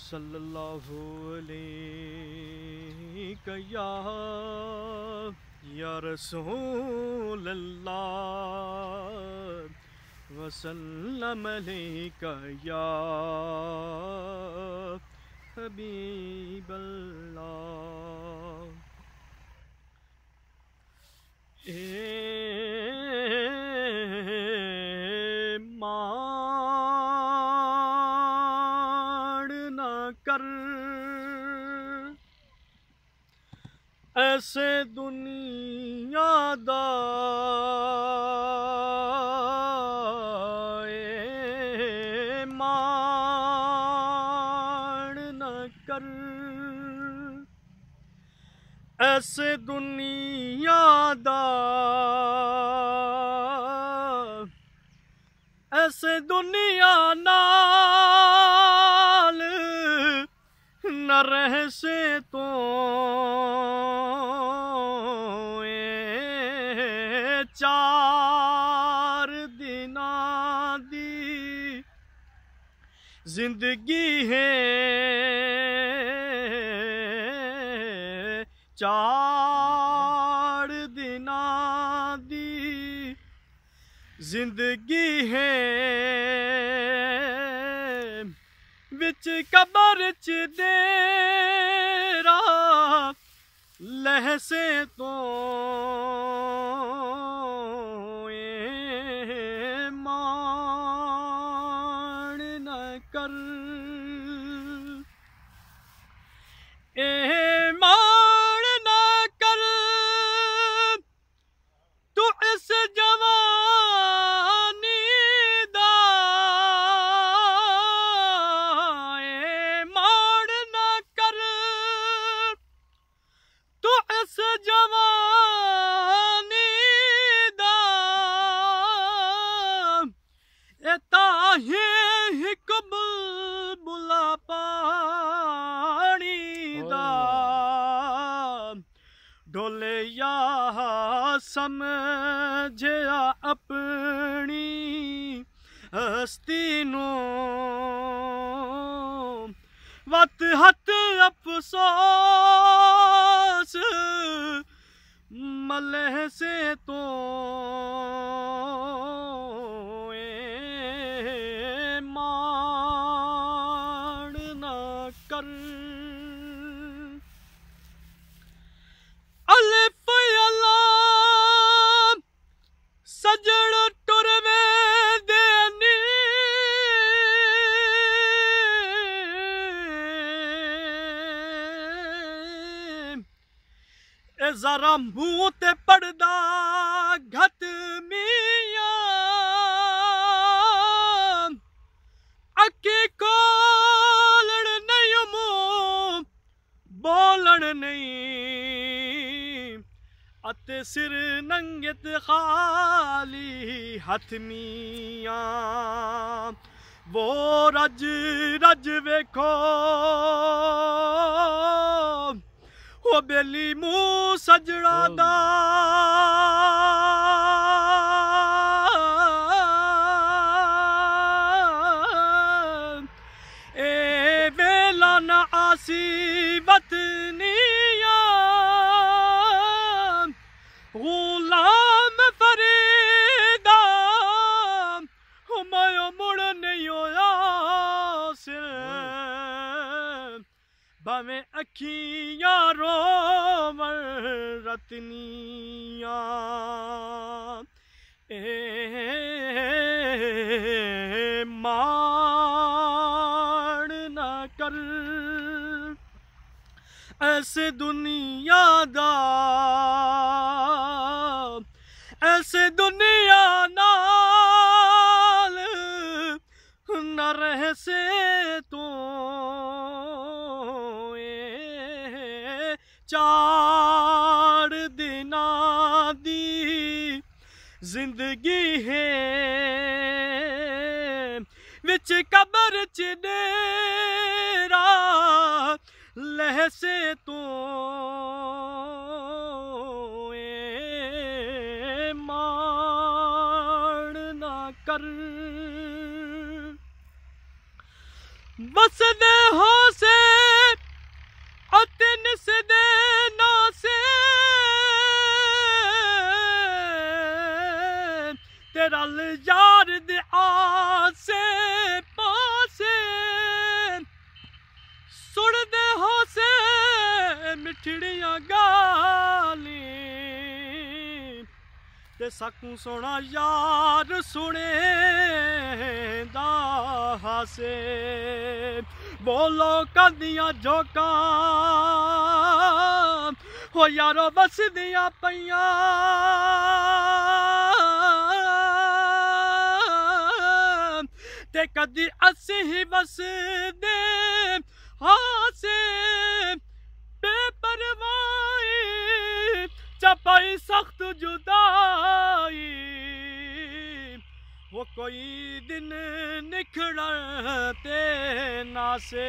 सल्लल्लाहु अलैहि या रसूल अल्लाह वसल्लम अलैका या हबीब अल्लाह। माण न कर ऐसे दुनिया दा, माण न कर ऐसे दुनिया दा, ऐसे दुनिया नाल न रह से तो चार दिना दी जिंदगी है, चार दिना दी जिंदगी है। विच कबर च देरा लहसे तो माण न कर, माण न कर तू इस जवानी दा, माण न कर तू इस जवानी दा, ताही हिक बुलबुला पानी दा ढोले या समझया अपनी हस्ती नू वत हथ अफसोस मलह से तो माण न कर। अलिफ अलाम सजण टुरवे देनी, ए जरा मुंह ते पड़दा घट मियां, अखी खोलण नहीं मुंह बोलण नहीं, अते सिर नंगत खाली हथ मियां। वो रज रज वेखो वो बेली मुंह सजड़ा दा, ए वेला न आसी वतनिया गुलाम फरीदा हुमायूं मुड़ नहीं होया सिर भावें अखियां रोवन रतनिया। माण न कर ऐसे दुनिया दा, ऐसे दुनिया नाल न रह से तो चार दिना दी जिंदगी है। विच कबर च डेरा लहसे तो माण न कर। वसदे हो से अतिन से देना से तेरा यार दे आसे पासे सुन दे हो से मिठड़ियां गाली ते सकूं सोना यार सुने दा हासे बोलो कदियां झोंका हो यारो बस दियां पईयां ते कदी असी ही बस दे हासे बेपरवाही चपाई सख्त जुदाई वो कोई दिन निखड़ते ना से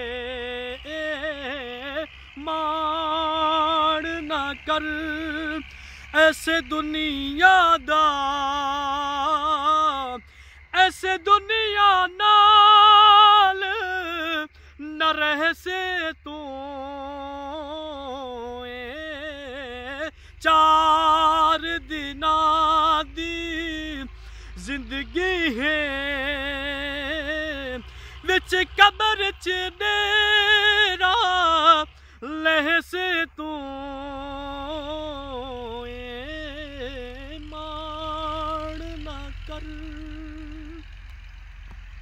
माण ना कर ऐसे दुनिया दा ऐसे दुनिया नाल न रह से तू चार दिना दी जिंदगी है विच कबर च